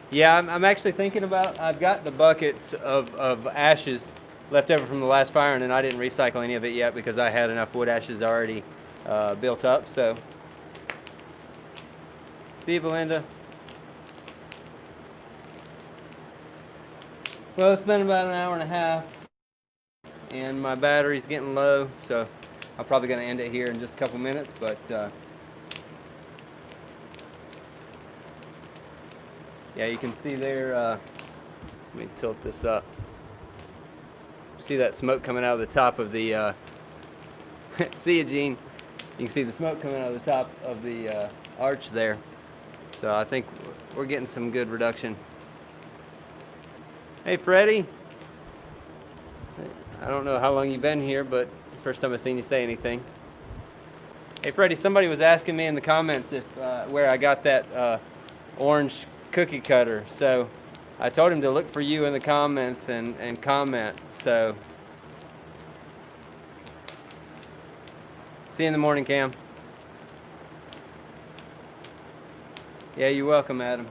Yeah, I'm actually thinking about, I've got the buckets of ashes left over from the last fire, and I didn't recycle any of it yet because I had enough wood ashes already built up. So, see you, Belinda. Well, it's been about an hour and a half, and my battery's getting low, so I'm probably going to end it here in just a couple minutes, but yeah, you can see there, let me tilt this up. See that smoke coming out of the top of the, see you, Gene. You can see the smoke coming out of the top of the arch there. So I think we're getting some good reduction. Hey, Freddie. I don't know how long you've been here, but first time I've seen you say anything. Hey, Freddie, somebody was asking me in the comments if where I got that orange cookie cutter. So I told him to look for you in the comments and comment. So see you in the morning, Cam. Yeah, you're welcome, Adam.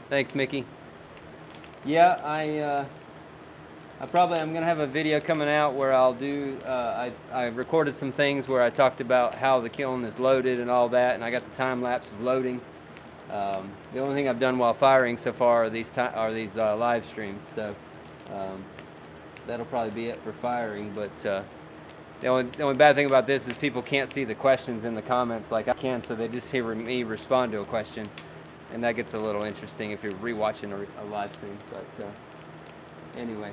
Thanks, Mickey. Yeah, I'm gonna have a video coming out where I'll do. I recorded some things where I talked about how the kiln is loaded and all that, and I got the time lapse of loading. The only thing I've done while firing so far are these live streams. So that'll probably be it for firing. But the only bad thing about this is people can't see the questions in the comments like I can, so they just hear me respond to a question. And that gets a little interesting if you're rewatching a live stream. But anyway.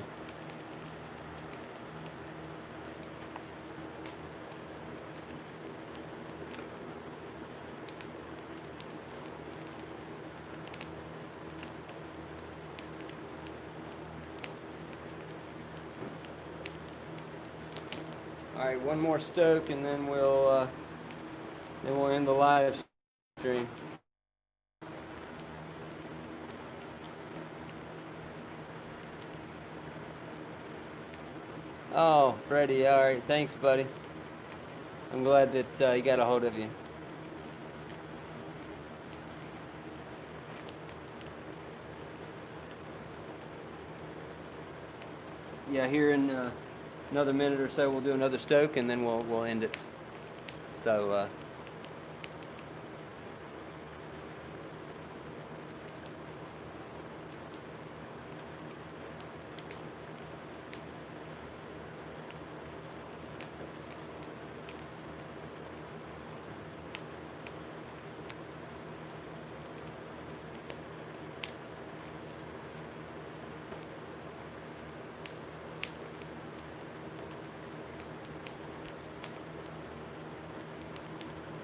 All right, one more stoke, and then we'll end the live stream. Oh, Freddie, all right. Thanks, buddy. I'm glad that he got a hold of you. Yeah, here in another minute or so, we'll do another stoke, and then we'll end it. So.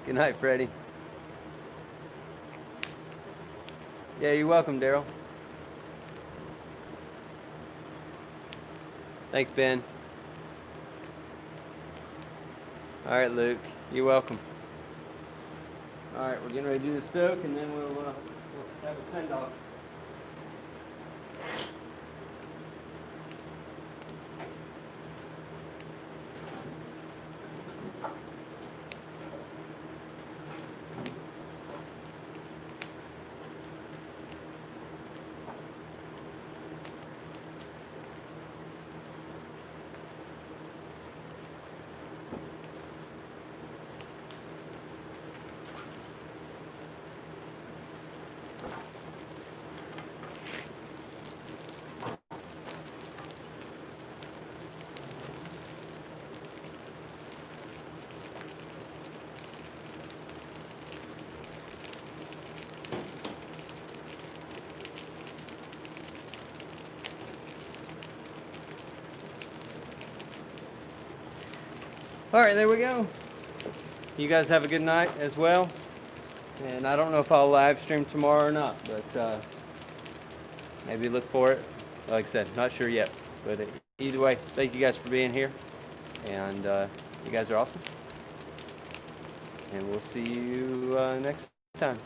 Good night, Freddie. Yeah, you're welcome, Daryl. Thanks, Ben. All right, Luke. You're welcome. All right, we're getting ready to do the stoke, and then we'll have a send-off. All right, there we go. You guys have a good night as well. And I don't know if I'll live stream tomorrow or not, but maybe look for it. Like I said, not sure yet. But either way, thank you guys for being here. And you guys are awesome. And we'll see you next time.